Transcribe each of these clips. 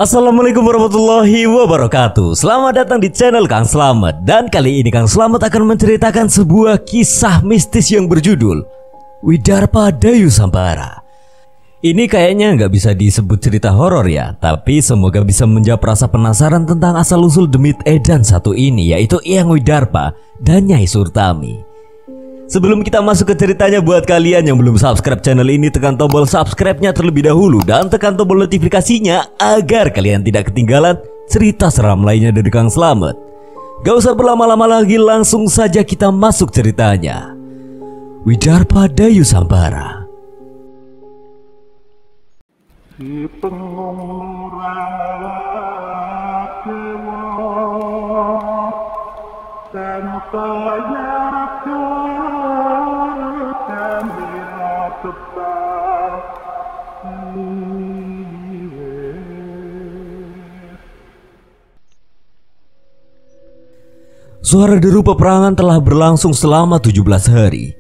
Assalamualaikum warahmatullahi wabarakatuh. Selamat datang di channel Kang Slamet. Dan kali ini Kang Slamet akan menceritakan sebuah kisah mistis yang berjudul Widarpa Dayusambara. Ini kayaknya nggak bisa disebut cerita horor ya, tapi semoga bisa menjawab rasa penasaran tentang asal-usul demit edan satu ini, yaitu Eyang Widarpa dan Nyai Surtami. Sebelum kita masuk ke ceritanya, buat kalian yang belum subscribe channel ini, tekan tombol subscribe-nya terlebih dahulu dan tekan tombol notifikasinya agar kalian tidak ketinggalan cerita seram lainnya dari Kang Slamet. Gak usah berlama-lama lagi, langsung saja kita masuk ceritanya. Widarpa Dayusambara. Si pengurang Suara deru peperangan telah berlangsung selama 17 hari.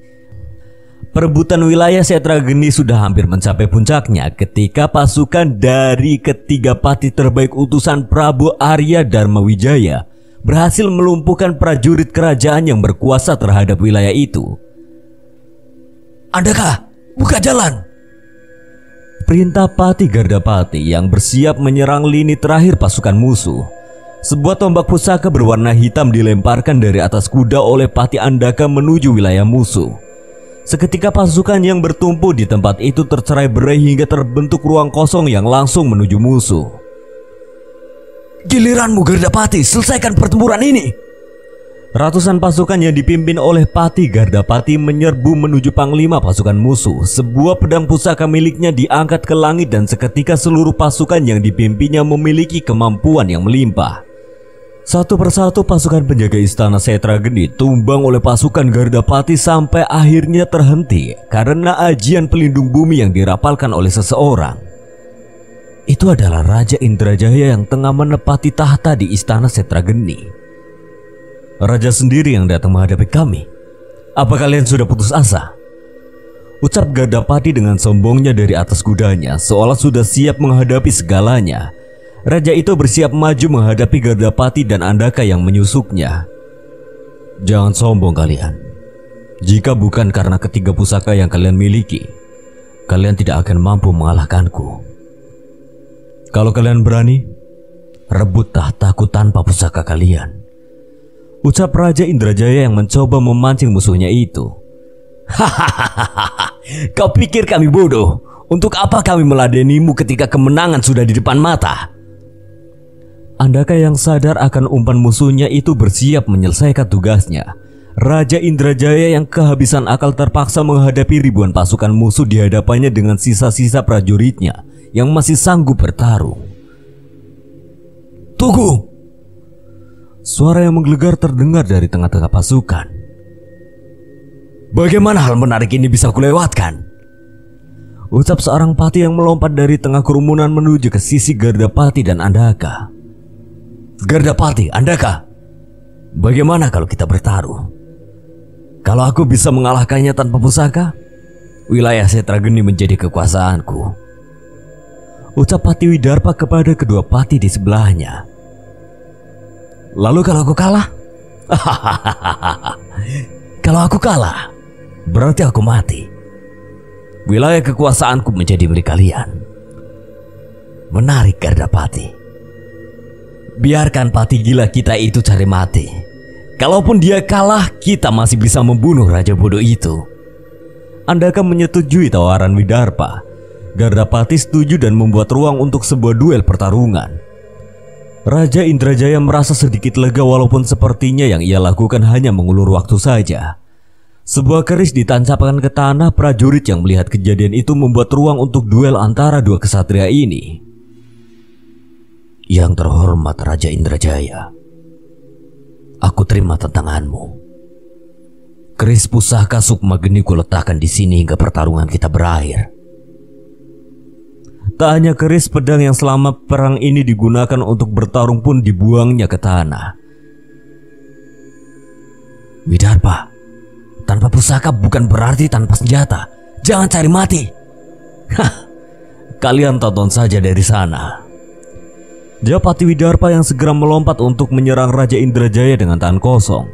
Perebutan wilayah Setra Geni sudah hampir mencapai puncaknya ketika pasukan dari ketiga pati terbaik utusan Prabu Arya Darmawijaya berhasil melumpuhkan prajurit kerajaan yang berkuasa terhadap wilayah itu. "Andaka, buka jalan!" Perintah Pati Gardapati yang bersiap menyerang lini terakhir pasukan musuh. Sebuah tombak pusaka berwarna hitam dilemparkan dari atas kuda oleh Pati Andaka menuju wilayah musuh. Seketika pasukan yang bertumpu di tempat itu tercerai-berai hingga terbentuk ruang kosong yang langsung menuju musuh. "Giliranmu Gardapati, selesaikan pertempuran ini!" Ratusan pasukan yang dipimpin oleh Pati Gardapati menyerbu menuju panglima pasukan musuh. Sebuah pedang pusaka miliknya diangkat ke langit dan seketika seluruh pasukan yang dipimpinnya memiliki kemampuan yang melimpah. Satu persatu pasukan penjaga istana Setra Geni tumbang oleh pasukan Gardapati sampai akhirnya terhenti karena ajian pelindung bumi yang dirapalkan oleh seseorang. Itu adalah Raja Indrajaya yang tengah menepati tahta di istana Setra Geni. "Raja sendiri yang datang menghadapi kami. Apa kalian sudah putus asa?" ucap Gardapati dengan sombongnya dari atas kudanya, seolah sudah siap menghadapi segalanya. Raja itu bersiap maju menghadapi Gardapati dan Andaka yang menyusuknya. "Jangan sombong kalian. Jika bukan karena ketiga pusaka yang kalian miliki, kalian tidak akan mampu mengalahkanku. Kalau kalian berani, rebut tahtaku tanpa pusaka kalian," ucap Raja Indrajaya yang mencoba memancing musuhnya itu. "Hahaha, kau pikir kami bodoh? Untuk apa kami meladenimu ketika kemenangan sudah di depan mata?" Andaka yang sadar akan umpan musuhnya itu bersiap menyelesaikan tugasnya. Raja Indrajaya yang kehabisan akal terpaksa menghadapi ribuan pasukan musuh di hadapannya dengan sisa-sisa prajuritnya yang masih sanggup bertarung. "Tunggu!" Suara yang menggelegar terdengar dari tengah-tengah pasukan. "Bagaimana hal menarik ini bisa kulewatkan?" ucap seorang pati yang melompat dari tengah kerumunan menuju ke sisi Gardapati dan Andaka. "Gardapati, Andaka, bagaimana kalau kita bertaruh? Kalau aku bisa mengalahkannya tanpa pusaka, wilayah Setra Geni menjadi kekuasaanku," ucap Pati Widarpa kepada kedua pati di sebelahnya. "Lalu kalau aku kalah?" "Kalau aku kalah, berarti aku mati. Wilayah kekuasaanku menjadi milik kalian." "Menarik Gardapati. Biarkan pati gila kita itu cari mati. Kalaupun dia kalah, kita masih bisa membunuh raja bodoh itu." Andaka menyetujui tawaran Widarpa. Gardapati setuju dan membuat ruang untuk sebuah duel pertarungan. Raja Indrajaya merasa sedikit lega walaupun sepertinya yang ia lakukan hanya mengulur waktu saja. Sebuah keris ditancapkan ke tanah. Prajurit yang melihat kejadian itu membuat ruang untuk duel antara dua kesatria ini. "Yang terhormat Raja Indrajaya, aku terima tantanganmu. Keris pusaka Sukma Geni kuletakkan di sini hingga pertarungan kita berakhir." Tak hanya keris, pedang yang selama perang ini digunakan untuk bertarung pun dibuangnya ke tanah. "Widarpa, tanpa pusaka bukan berarti tanpa senjata. Jangan cari mati." Hah, kalian tonton saja dari sana. Jawab Pati Widarpa yang segera melompat untuk menyerang Raja Indrajaya dengan tangan kosong.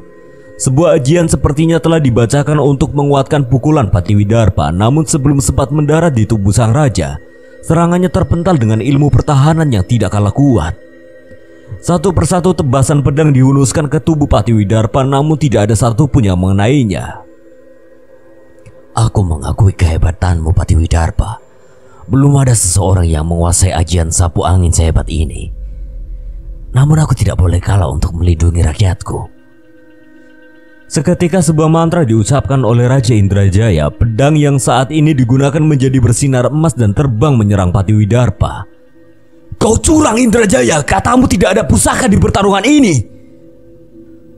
Sebuah ajian sepertinya telah dibacakan untuk menguatkan pukulan Pati Widarpa, namun sebelum sempat mendarat di tubuh sang raja, serangannya terpental dengan ilmu pertahanan yang tidak kalah kuat. Satu persatu tebasan pedang dihunuskan ke tubuh Pati Widarpa, namun tidak ada satupun yang mengenainya. Aku mengakui kehebatanmu, Pati Widarpa. Belum ada seseorang yang menguasai ajian sapu angin sehebat ini. Namun aku tidak boleh kalah untuk melindungi rakyatku. Seketika sebuah mantra diucapkan oleh Raja Indrajaya. Pedang yang saat ini digunakan menjadi bersinar emas dan terbang menyerang Pati Widarpa. Kau curang, Indrajaya, katamu tidak ada pusaka di pertarungan ini,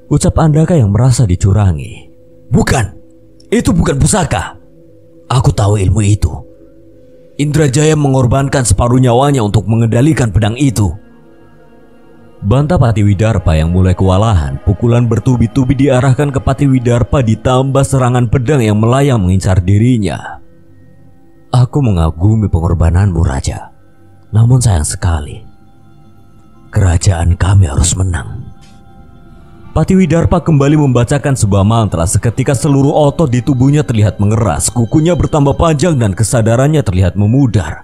ucap Andaka yang merasa dicurangi. Bukan, itu bukan pusaka. Aku tahu ilmu itu. Indrajaya mengorbankan separuh nyawanya untuk mengendalikan pedang itu, bantah Pati Widarpa yang mulai kewalahan. Pukulan bertubi-tubi diarahkan ke Pati Widarpa ditambah serangan pedang yang melayang mengincar dirinya. Aku mengagumi pengorbananmu, Raja. Namun sayang sekali, kerajaan kami harus menang. Pati Widarpa kembali membacakan sebuah mantra. Seketika seluruh otot di tubuhnya terlihat mengeras, kukunya bertambah panjang dan kesadarannya terlihat memudar.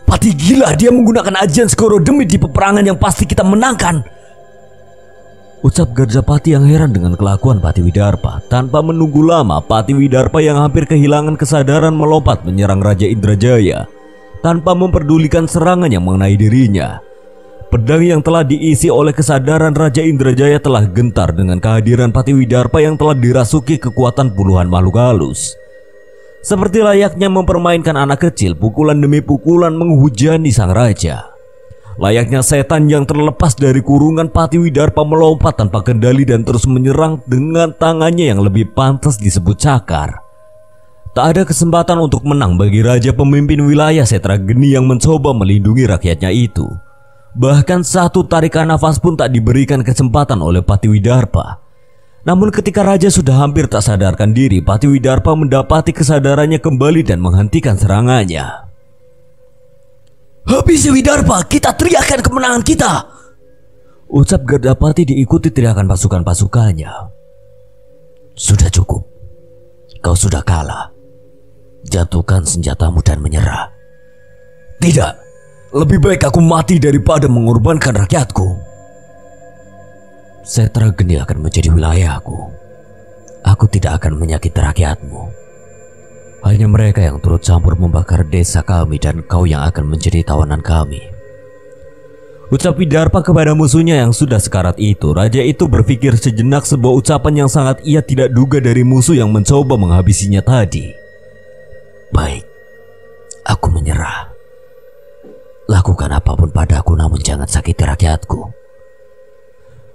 Pati gila, dia menggunakan ajian Segoro Demit di peperangan yang pasti kita menangkan, ucap Gajapati yang heran dengan kelakuan Pati Widarpa. Tanpa menunggu lama, Pati Widarpa yang hampir kehilangan kesadaran melompat menyerang Raja Indrajaya tanpa memperdulikan serangan yang mengenai dirinya. Pedang yang telah diisi oleh kesadaran Raja Indrajaya telah gentar dengan kehadiran Pati Widarpa yang telah dirasuki kekuatan puluhan makhluk halus. Seperti layaknya mempermainkan anak kecil, pukulan demi pukulan menghujani sang raja. Layaknya setan yang terlepas dari kurungan, Pati Widarpa melompat tanpa kendali dan terus menyerang dengan tangannya yang lebih pantas disebut cakar. Tak ada kesempatan untuk menang bagi raja pemimpin wilayah Setrageni yang mencoba melindungi rakyatnya itu. Bahkan satu tarikan nafas pun tak diberikan kesempatan oleh Pati Widarpa. Namun ketika raja sudah hampir tak sadarkan diri, Pati Widarpa mendapati kesadarannya kembali dan menghentikan serangannya. Habisi Widarpa, kita teriakkan kemenangan kita, ucap Gajapati diikuti teriakan pasukan-pasukannya. Sudah cukup, kau sudah kalah. Jatuhkan senjatamu dan menyerah. Tidak, lebih baik aku mati daripada mengorbankan rakyatku. Setrageni akan menjadi wilayahku. Aku tidak akan menyakiti rakyatmu. Hanya mereka yang turut campur membakar desa kami dan kau yang akan menjadi tawanan kami, ucap Widarpa kepada musuhnya yang sudah sekarat itu. Raja itu berpikir sejenak, sebuah ucapan yang sangat ia tidak duga dari musuh yang mencoba menghabisinya tadi. Baik, aku menyerah. Lakukan apapun padaku, namun jangan sakiti rakyatku.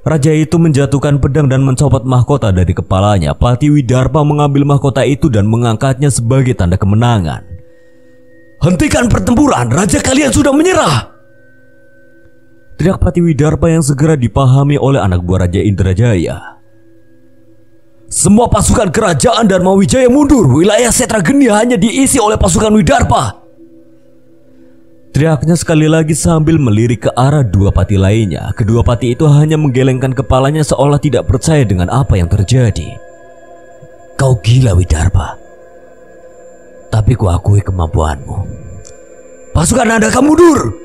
Raja itu menjatuhkan pedang dan mencopot mahkota dari kepalanya. Pati Widarpa mengambil mahkota itu dan mengangkatnya sebagai tanda kemenangan. Hentikan pertempuran, raja kalian sudah menyerah, teriak Pati Widarpa yang segera dipahami oleh anak buah Raja Indrajaya. Semua pasukan kerajaan Dharma Wijaya mundur. Wilayah Setrageni hanya diisi oleh pasukan Widarpa, teriaknya sekali lagi sambil melirik ke arah dua pati lainnya. Kedua pati itu hanya menggelengkan kepalanya seolah tidak percaya dengan apa yang terjadi. Kau gila Widarpa, tapi kuakui kemampuanmu. Pasukan Andaka mundur,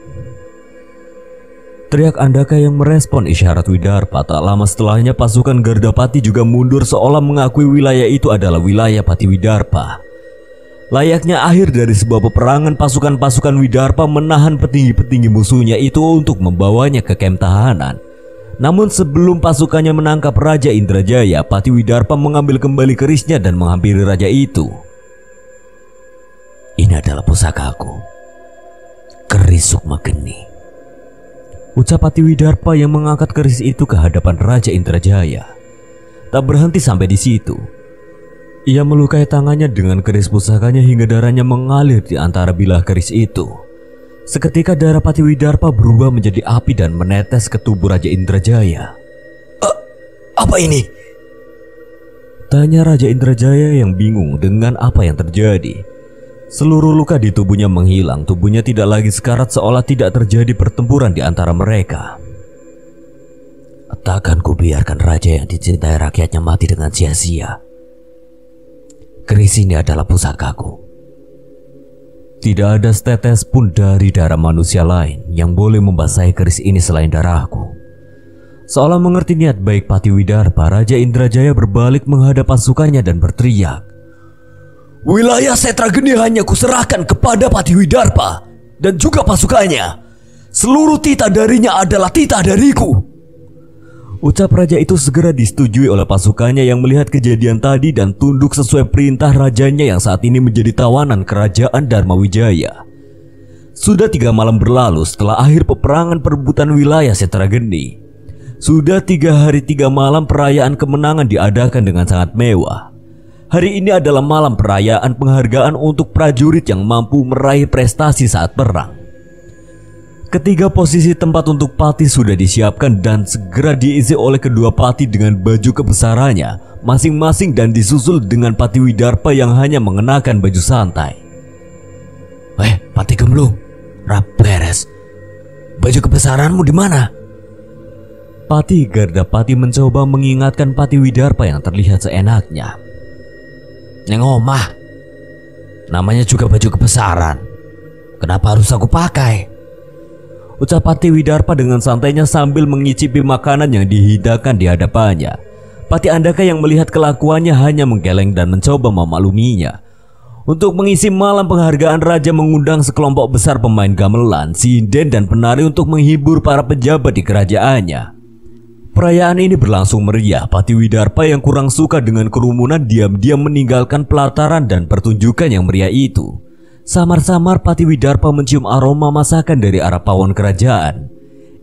teriak Andaka yang merespon isyarat Widarpa. Tak lama setelahnya pasukan Gardapati juga mundur seolah mengakui wilayah itu adalah wilayah Pati Widarpa. Layaknya akhir dari sebuah peperangan, pasukan-pasukan Widarpa menahan petinggi-petinggi musuhnya itu untuk membawanya ke kem tahanan. Namun sebelum pasukannya menangkap Raja Indrajaya, Pati Widarpa mengambil kembali kerisnya dan menghampiri raja itu. Ini adalah pusakaku, keris Sukmageni, ucap Pati Widarpa yang mengangkat keris itu ke hadapan Raja Indrajaya. Tak berhenti sampai di situ. Ia melukai tangannya dengan keris pusakanya hingga darahnya mengalir di antara bilah keris itu. Seketika darah Pati Widarpa berubah menjadi api dan menetes ke tubuh Raja Indrajaya. Apa ini? Tanya Raja Indrajaya yang bingung dengan apa yang terjadi. Seluruh luka di tubuhnya menghilang, tubuhnya tidak lagi sekarat seolah tidak terjadi pertempuran di antara mereka. Takkan ku biarkan raja yang dicintai rakyatnya mati dengan sia-sia. Keris ini adalah pusakaku. Tidak ada setetes pun dari darah manusia lain yang boleh membasahi keris ini selain darahku. Seolah mengerti niat baik Patiwidarpa, Raja Indrajaya berbalik menghadap pasukannya dan berteriak, "Wilayah Setrageni hanya kuserahkan kepada Patiwidarpa dan juga pasukannya. Seluruh titah darinya adalah titah dariku." Ucap raja itu segera disetujui oleh pasukannya yang melihat kejadian tadi dan tunduk sesuai perintah rajanya yang saat ini menjadi tawanan kerajaan Dharmawijaya. Sudah 3 malam berlalu setelah akhir peperangan perebutan wilayah Setrageni. Sudah 3 hari 3 malam perayaan kemenangan diadakan dengan sangat mewah. Hari ini adalah malam perayaan penghargaan untuk prajurit yang mampu meraih prestasi saat perang. Ketiga posisi tempat untuk pati sudah disiapkan dan segera diisi oleh kedua pati dengan baju kebesarannya masing-masing dan disusul dengan Patiwidarpa yang hanya mengenakan baju santai. Pati Gemblung, beres. Baju kebesaranmu di mana? Pati Gardapati mencoba mengingatkan Patiwidarpa yang terlihat seenaknya. Yang omah, namanya juga baju kebesaran. Kenapa harus aku pakai? Ucap Patiwidarpa dengan santainya sambil mengicipi makanan yang dihidangkan di hadapannya. Pati Andaka yang melihat kelakuannya hanya menggeleng dan mencoba memakluminya. Untuk mengisi malam penghargaan, raja mengundang sekelompok besar pemain gamelan, sinden dan penari untuk menghibur para pejabat di kerajaannya. Perayaan ini berlangsung meriah. Patiwidarpa yang kurang suka dengan kerumunan diam-diam meninggalkan pelataran dan pertunjukan yang meriah itu. Samar-samar Patiwidarpa mencium aroma masakan dari arah pawon kerajaan.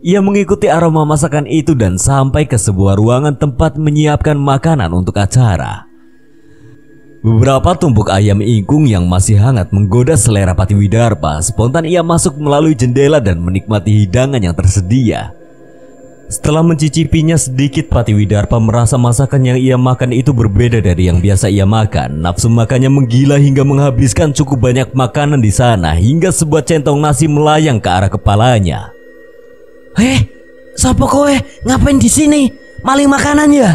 Ia mengikuti aroma masakan itu dan sampai ke sebuah ruangan tempat menyiapkan makanan untuk acara. Beberapa tumpuk ayam ingkung yang masih hangat menggoda selera Patiwidarpa. Spontan ia masuk melalui jendela dan menikmati hidangan yang tersedia. Setelah mencicipinya sedikit, Patiwidarpa merasa masakan yang ia makan itu berbeda dari yang biasa ia makan. Nafsu makannya menggila hingga menghabiskan cukup banyak makanan di sana hingga sebuah centong nasi melayang ke arah kepalanya. Siapa kowe? Ngapain di sini? Maling makanan ya?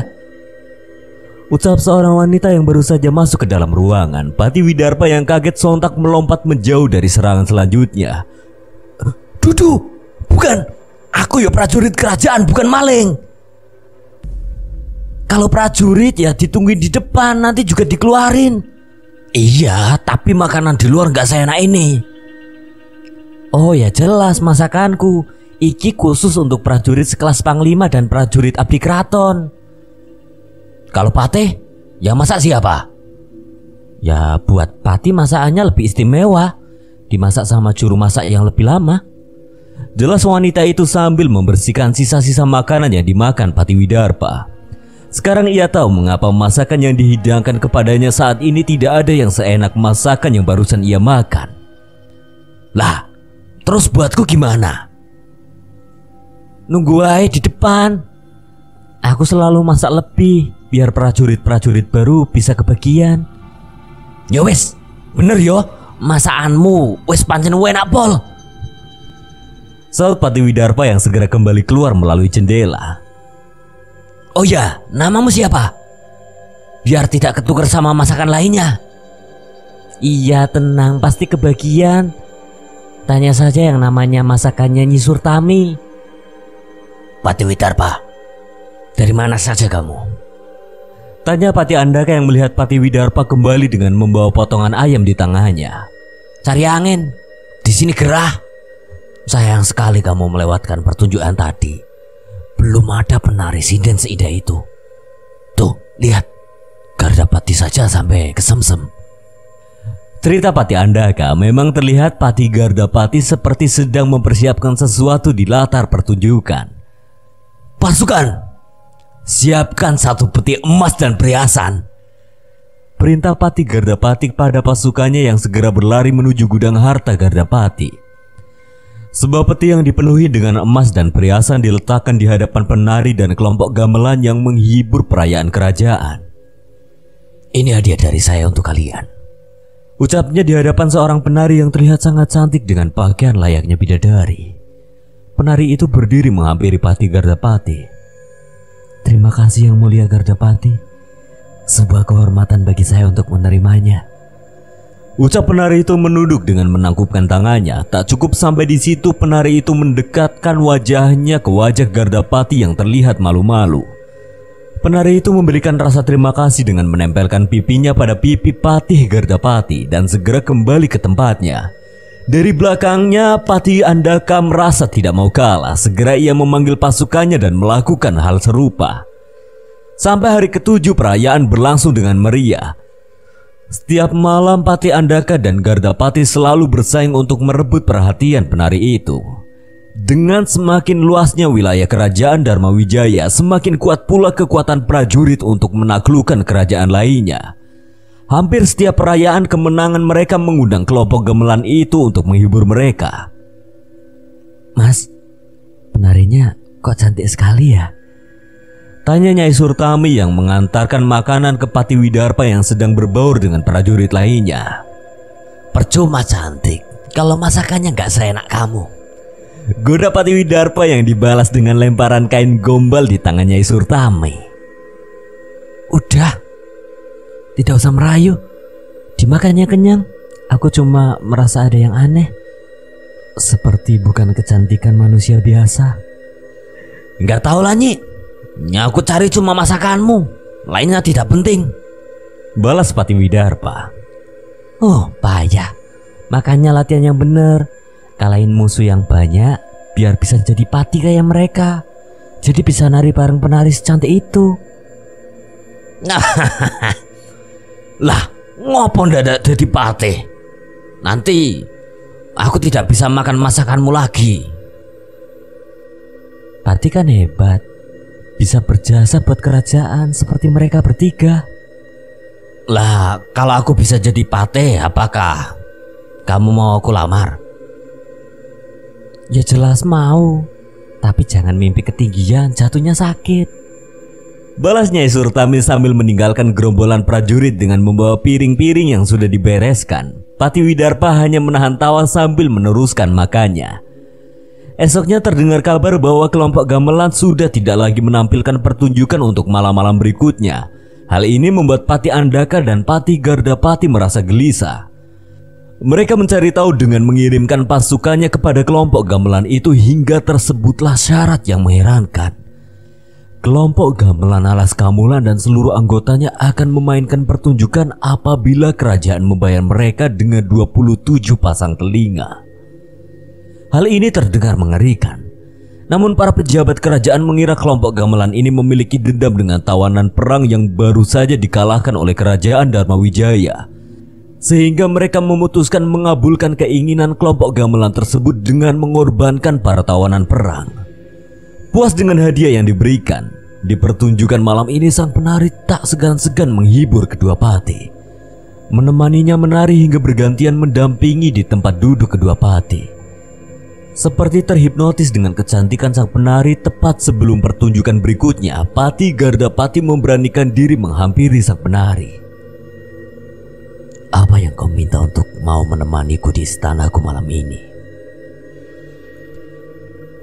Ucap seorang wanita yang baru saja masuk ke dalam ruangan. Patiwidarpa yang kaget sontak melompat menjauh dari serangan selanjutnya. Dudu, bukan. Aku ya prajurit kerajaan, bukan maling. Kalau prajurit ya ditungguin di depan, nanti juga dikeluarin. Iya, tapi makanan di luar nggak seenak ini. Oh ya jelas masakanku. Iki khusus untuk prajurit sekelas Panglima dan prajurit abdi keraton. Kalau Patih, yang masak siapa? Ya buat Pati masakannya lebih istimewa. Dimasak sama juru masak yang lebih lama. Jelas wanita itu sambil membersihkan sisa-sisa makanan yang dimakan Patiwidarpa. Sekarang ia tahu mengapa masakan yang dihidangkan kepadanya saat ini tidak ada yang seenak masakan yang barusan ia makan. Lah, terus buatku gimana? Nunggu aja di depan. Aku selalu masak lebih biar prajurit-prajurit baru bisa kebagian. Ya wis, bener yo, masakanmu wis pancen enak pol. Saut Patiwidarpa yang segera kembali keluar melalui jendela. Oh ya, namamu siapa? Biar tidak ketukar sama masakan lainnya. Iya tenang, pasti kebagian. Tanya saja yang namanya masakannya Nyi Surtami. Patiwidarpa, dari mana saja kamu? Tanya Pati Andaka yang melihat Patiwidarpa kembali dengan membawa potongan ayam di tangannya. Cari angin, di sini gerah. Sayang sekali kamu melewatkan pertunjukan tadi. Belum ada penari sinden seindah itu. Tuh, lihat. Gardapati saja sampai kesemsem. Cerita Pati Andaka memang terlihat Pati Gardapati seperti sedang mempersiapkan sesuatu di latar pertunjukan. Pasukan, siapkan 1 peti emas dan perhiasan. Perintah Pati Gardapati pada pasukannya yang segera berlari menuju gudang harta Gardapati. Sebuah peti yang dipenuhi dengan emas dan perhiasan diletakkan di hadapan penari dan kelompok gamelan yang menghibur perayaan kerajaan. Ini hadiah dari saya untuk kalian. Ucapnya di hadapan seorang penari yang terlihat sangat cantik dengan pakaian layaknya bidadari. Penari itu berdiri menghampiri Patih Gardapati. Terima kasih Yang Mulia Gardapati. Sebuah kehormatan bagi saya untuk menerimanya. Ucap penari itu menunduk dengan menangkupkan tangannya. Tak cukup sampai di situ, penari itu mendekatkan wajahnya ke wajah Gardapati yang terlihat malu-malu. Penari itu memberikan rasa terima kasih dengan menempelkan pipinya pada pipi Patih Gardapati dan segera kembali ke tempatnya. Dari belakangnya, Patih Andaka merasa tidak mau kalah. Segera ia memanggil pasukannya dan melakukan hal serupa. Sampai hari ke-7 perayaan berlangsung dengan meriah. Setiap malam Patih Andaka dan Gardapati selalu bersaing untuk merebut perhatian penari itu. Dengan semakin luasnya wilayah kerajaan Dharma Wijaya, semakin kuat pula kekuatan prajurit untuk menaklukkan kerajaan lainnya. Hampir setiap perayaan kemenangan mereka mengundang kelompok gamelan itu untuk menghibur mereka. Mas, penarinya kok cantik sekali ya? Tanya Nyai Surtami yang mengantarkan makanan ke Patih Widarpa yang sedang berbaur dengan prajurit lainnya. Percuma cantik kalau masakannya gak seenak kamu. Goda Patih Widarpa yang dibalas dengan lemparan kain gombal di tangan Nyai Surtami. Udah, tidak usah merayu. Dimakannya kenyang. Aku cuma merasa ada yang aneh. Seperti bukan kecantikan manusia biasa. Nggak tahu lah Nyi. Aku cari cuma masakanmu. Lainnya tidak penting. Balas Patih Widarpa. Oh payah. Makanya latihan yang bener. Kalahin musuh yang banyak biar bisa jadi patih kayak mereka. Jadi bisa nari bareng penari secantik itu. Lah, ngopo ndak dadi patih? Nanti aku tidak bisa makan masakanmu lagi. Patih kan hebat, bisa berjasa buat kerajaan seperti mereka bertiga. Lah, kalau aku bisa jadi patih, apakah kamu mau aku lamar? Ya jelas mau, tapi jangan mimpi ketinggian, jatuhnya sakit. Balas Nyai Surtami sambil meninggalkan gerombolan prajurit dengan membawa piring-piring yang sudah dibereskan. Patih Widarpa hanya menahan tawa sambil meneruskan makannya. Esoknya terdengar kabar bahwa kelompok gamelan sudah tidak lagi menampilkan pertunjukan untuk malam-malam berikutnya. Hal ini membuat Patih Andaka dan Patih Gardapati merasa gelisah. Mereka mencari tahu dengan mengirimkan pasukannya kepada kelompok gamelan itu hingga tersebutlah syarat yang mengherankan. Kelompok gamelan Alas Kamulan dan seluruh anggotanya akan memainkan pertunjukan apabila kerajaan membayar mereka dengan 27 pasang telinga. Hal ini terdengar mengerikan. Namun para pejabat kerajaan mengira kelompok gamelan ini memiliki dendam dengan tawanan perang yang baru saja dikalahkan oleh kerajaan Dharma Wijaya. Sehingga mereka memutuskan mengabulkan keinginan kelompok gamelan tersebut dengan mengorbankan para tawanan perang. Puas dengan hadiah yang diberikan, di pertunjukan malam ini sang penari tak segan-segan menghibur kedua patih. Menemaninya menari hingga bergantian mendampingi di tempat duduk kedua patih. Seperti terhipnotis dengan kecantikan sang penari, tepat sebelum pertunjukan berikutnya, Patih Gardapati memberanikan diri menghampiri sang penari. Apa yang kau minta untuk mau menemaniku di istanaku malam ini?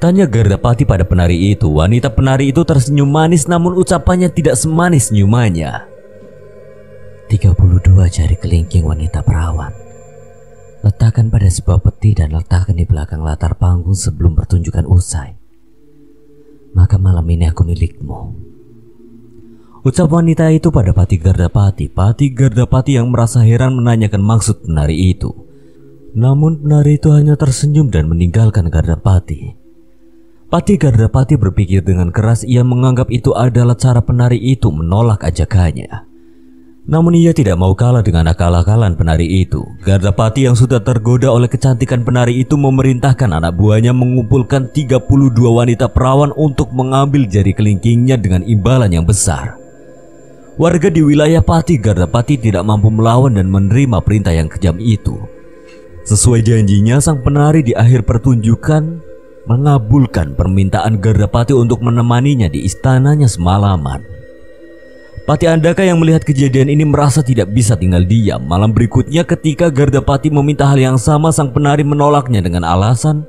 Tanya Gardapati pada penari itu. Wanita penari itu tersenyum manis, namun ucapannya tidak semanis senyumannya. 32 jari kelingking wanita perawan. Letakkan pada sebuah peti dan letakkan di belakang latar panggung sebelum pertunjukan usai. Maka malam ini aku milikmu. Ucap wanita itu pada Patih Gardapati. Patih Gardapati yang merasa heran menanyakan maksud penari itu. Namun penari itu hanya tersenyum dan meninggalkan Gardapati. Patih Gardapati berpikir dengan keras. Ia menganggap itu adalah cara penari itu menolak ajakannya. Namun ia tidak mau kalah dengan akal-akalan penari itu. Gardapati yang sudah tergoda oleh kecantikan penari itu memerintahkan anak buahnya mengumpulkan 32 wanita perawan untuk mengambil jari kelingkingnya dengan imbalan yang besar. Warga di wilayah Patih Gardapati tidak mampu melawan dan menerima perintah yang kejam itu. Sesuai janjinya, sang penari di akhir pertunjukan mengabulkan permintaan Gardapati untuk menemaninya di istananya semalaman. Pati Andaka yang melihat kejadian ini merasa tidak bisa tinggal diam. Malam berikutnya ketika Gardapati meminta hal yang sama, sang penari menolaknya dengan alasan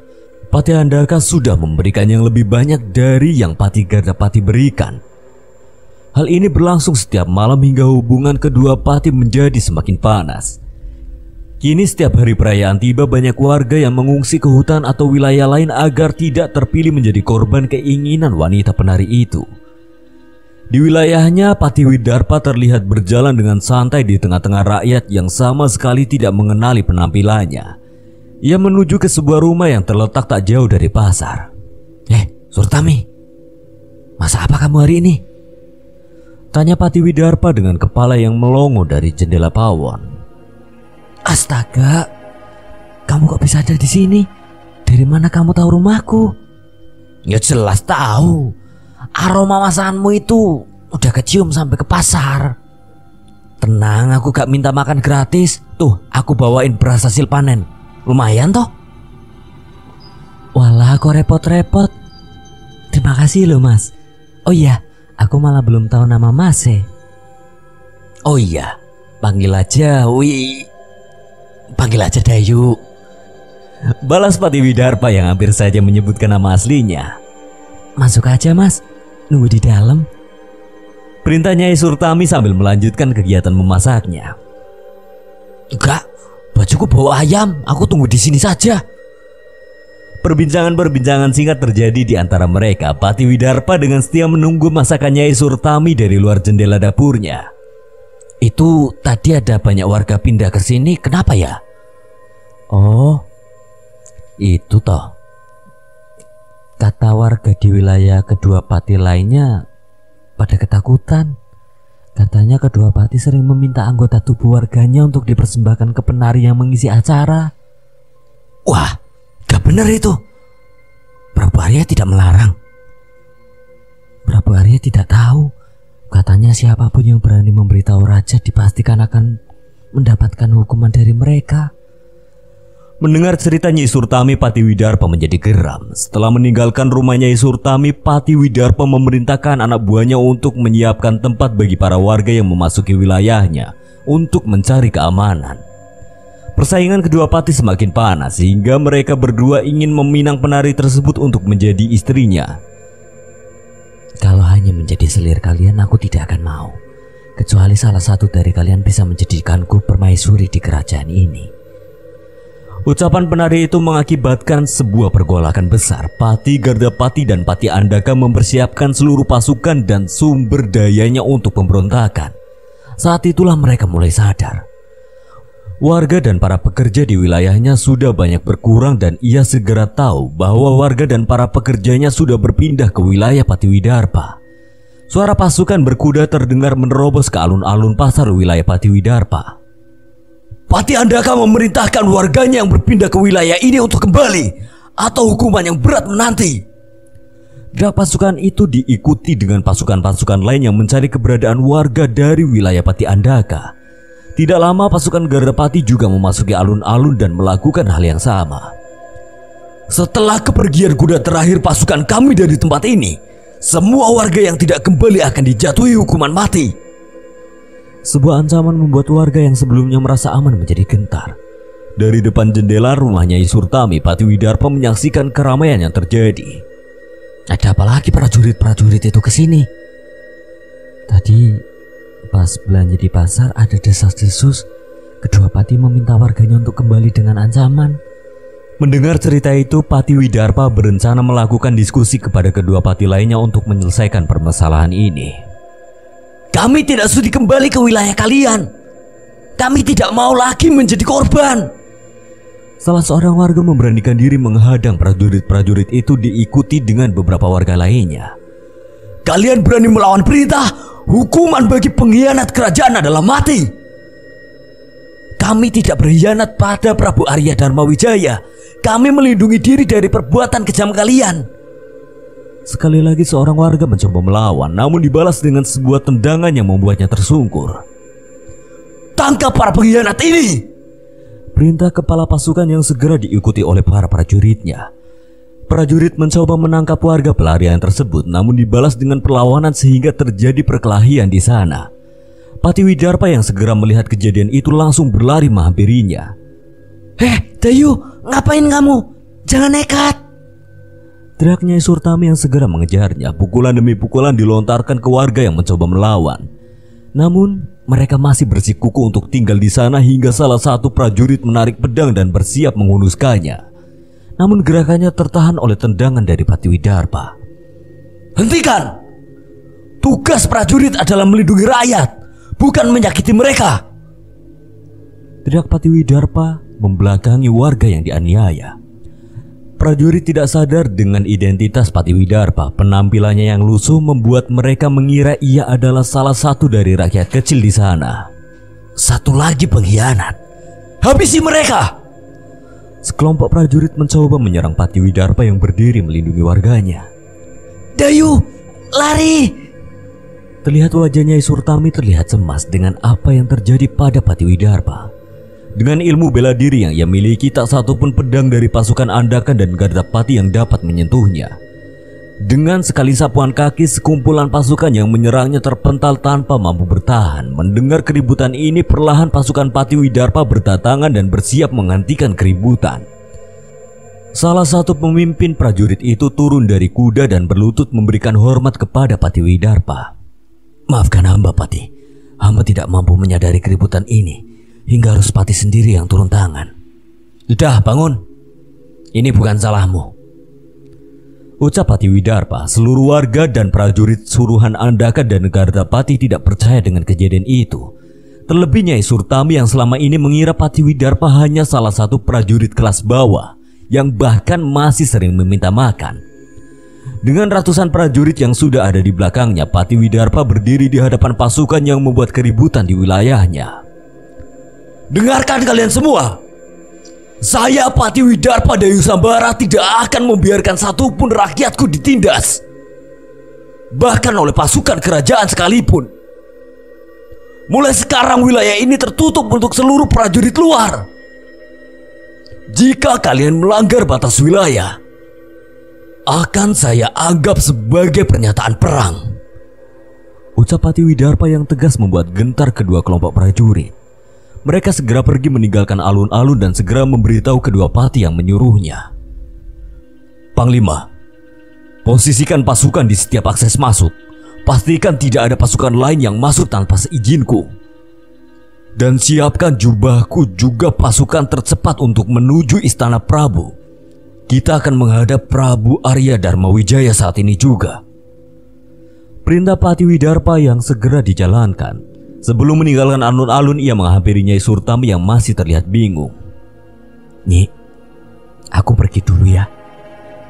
Pati Andaka sudah memberikan yang lebih banyak dari yang Pati Gardapati berikan. Hal ini berlangsung setiap malam hingga hubungan kedua pati menjadi semakin panas. Kini setiap hari perayaan tiba, banyak warga yang mengungsi ke hutan atau wilayah lain agar tidak terpilih menjadi korban keinginan wanita penari itu. Di wilayahnya, Pati Widarpa terlihat berjalan dengan santai di tengah-tengah rakyat yang sama sekali tidak mengenali penampilannya. Ia menuju ke sebuah rumah yang terletak tak jauh dari pasar. Surtami, masa apa kamu hari ini? Tanya Pati Widarpa dengan kepala yang melongo dari jendela pawon. Astaga, kamu kok bisa ada di sini? Dari mana kamu tahu rumahku? Ya jelas tahu. Aroma masakanmu itu udah kecium sampai ke pasar. Tenang, aku gak minta makan gratis. Tuh, aku bawain beras hasil panen. Lumayan toh. Walah, kok repot-repot. Terima kasih loh mas. Oh iya, aku malah belum tahu nama mas ya. Oh iya, panggil aja Dayu. Balas Pati Widarpa yang hampir saja menyebutkan nama aslinya. Masuk aja mas, nunggu di dalam. Perintah Nyai Surtami sambil melanjutkan kegiatan memasaknya. Enggak, bajuku bawa ayam, aku tunggu di sini saja. Perbincangan singkat terjadi di antara mereka. Pati Widarpa dengan setia menunggu masakan Nyai Surtami dari luar jendela dapurnya. Itu tadi ada banyak warga pindah ke sini, kenapa ya? Oh, itu toh. Kata warga di wilayah kedua pati lainnya pada ketakutan. Katanya kedua pati sering meminta anggota tubuh warganya untuk dipersembahkan ke penari yang mengisi acara. Wah, gak bener itu. Prabu Arya tidak melarang. Prabu Arya tidak tahu. Katanya siapapun yang berani memberitahu raja dipastikan akan mendapatkan hukuman dari mereka. Mendengar cerita Nyai Surtami, Pati Widarpa menjadi geram. Setelah meninggalkan rumah Nyai Surtami, Pati Widarpa memerintahkan anak buahnya untuk menyiapkan tempat bagi para warga yang memasuki wilayahnya untuk mencari keamanan. Persaingan kedua pati semakin panas sehingga mereka berdua ingin meminang penari tersebut untuk menjadi istrinya. Kalau hanya menjadi selir kalian, aku tidak akan mau. Kecuali salah satu dari kalian bisa menjadikanku permaisuri di kerajaan ini. Ucapan penari itu mengakibatkan sebuah pergolakan besar. Pati Gardapati dan Pati Andaka mempersiapkan seluruh pasukan dan sumber dayanya untuk pemberontakan. Saat itulah mereka mulai sadar. Warga dan para pekerja di wilayahnya sudah banyak berkurang dan ia segera tahu bahwa warga dan para pekerjanya sudah berpindah ke wilayah Pati Widarpa. Suara pasukan berkuda terdengar menerobos ke alun-alun pasar wilayah Pati Widarpa. Pati Andaka memerintahkan warganya yang berpindah ke wilayah ini untuk kembali atau hukuman yang berat menanti. Gerak pasukan itu diikuti dengan pasukan-pasukan lain yang mencari keberadaan warga dari wilayah Pati Andaka. Tidak lama pasukan Gardapati juga memasuki alun-alun dan melakukan hal yang sama. Setelah kepergian kuda terakhir pasukan kami dari tempat ini, semua warga yang tidak kembali akan dijatuhi hukuman mati. Sebuah ancaman membuat warga yang sebelumnya merasa aman menjadi gentar. Dari depan jendela rumah Nyai Surtami, Pati Widarpa menyaksikan keramaian yang terjadi. Ada apa lagi prajurit-prajurit itu ke sini? Tadi pas belanja di pasar ada desas-desus. Kedua pati meminta warganya untuk kembali dengan ancaman. Mendengar cerita itu, Pati Widarpa berencana melakukan diskusi kepada kedua pati lainnya untuk menyelesaikan permasalahan ini. Kami tidak sudi kembali ke wilayah kalian. Kami tidak mau lagi menjadi korban. Salah seorang warga memberanikan diri menghadang prajurit-prajurit itu diikuti dengan beberapa warga lainnya. Kalian berani melawan perintah? Hukuman bagi pengkhianat kerajaan adalah mati. Kami tidak berkhianat pada Prabu Arya Dharmawijaya. Kami melindungi diri dari perbuatan kejam kalian. Sekali lagi seorang warga mencoba melawan, namun dibalas dengan sebuah tendangan yang membuatnya tersungkur. Tangkap para pengkhianat ini! Perintah kepala pasukan yang segera diikuti oleh para prajuritnya. Prajurit mencoba menangkap warga pelarian tersebut, namun dibalas dengan perlawanan sehingga terjadi perkelahian di sana. Pati Widarpa yang segera melihat kejadian itu langsung berlari menghampirinya. Dayu, ngapain kamu? Jangan nekat! Teriak Nyai Surtami yang segera mengejarnya. Pukulan demi pukulan dilontarkan ke warga yang mencoba melawan. Namun mereka masih bersikukuh untuk tinggal di sana hingga salah satu prajurit menarik pedang dan bersiap menghunuskannya. Namun gerakannya tertahan oleh tendangan dari Pati Widarpa. Hentikan! Tugas prajurit adalah melindungi rakyat, bukan menyakiti mereka! Teriak Pati Widarpa membelakangi warga yang dianiaya. Prajurit tidak sadar dengan identitas Pati Widarpa. Penampilannya yang lusuh membuat mereka mengira ia adalah salah satu dari rakyat kecil di sana. Satu lagi pengkhianat. Habisi mereka! Sekelompok prajurit mencoba menyerang Pati Widarpa yang berdiri melindungi warganya. Dayu, lari! Terlihat wajahnya Nyai Surtami terlihat cemas dengan apa yang terjadi pada Pati Widarpa. Dengan ilmu bela diri yang ia miliki, tak satupun pedang dari pasukan Andakan dan Gardapati yang dapat menyentuhnya. Dengan sekali sapuan kaki, sekumpulan pasukan yang menyerangnya terpental tanpa mampu bertahan. Mendengar keributan ini, perlahan pasukan Pati Widarpa berdatangan dan bersiap menghentikan keributan. Salah satu pemimpin prajurit itu turun dari kuda dan berlutut memberikan hormat kepada Pati Widarpa. Maafkan hamba, Pati. Hamba tidak mampu menyadari keributan ini hingga harus Pati sendiri yang turun tangan. Sudah, bangun. Ini bukan salahmu, ucap Pati Widarpa. Seluruh warga dan prajurit suruhan Andaka dan Gardapati tidak percaya dengan kejadian itu. Terlebih Nyai Surtami yang selama ini mengira Pati Widarpa hanya salah satu prajurit kelas bawah yang bahkan masih sering meminta makan. Dengan ratusan prajurit yang sudah ada di belakangnya, Pati Widarpa berdiri di hadapan pasukan yang membuat keributan di wilayahnya. Dengarkan kalian semua. Saya Pati Widarpa Dayu Sambara tidak akan membiarkan satupun rakyatku ditindas, bahkan oleh pasukan kerajaan sekalipun. Mulai sekarang wilayah ini tertutup untuk seluruh prajurit luar. Jika kalian melanggar batas wilayah, akan saya anggap sebagai pernyataan perang, ucap Pati Widarpa yang tegas membuat gentar kedua kelompok prajurit. Mereka segera pergi meninggalkan alun-alun dan segera memberitahu kedua pati yang menyuruhnya. Panglima, posisikan pasukan di setiap akses masuk. Pastikan tidak ada pasukan lain yang masuk tanpa seizinku. Dan siapkan jubahku juga pasukan tercepat untuk menuju istana Prabu. Kita akan menghadap Prabu Arya Darmawijaya saat ini juga. Perintah Pati Widarpa yang segera dijalankan. Sebelum meninggalkan alun-alun, ia menghampiri Nyai Surtami yang masih terlihat bingung. Nyi, aku pergi dulu ya.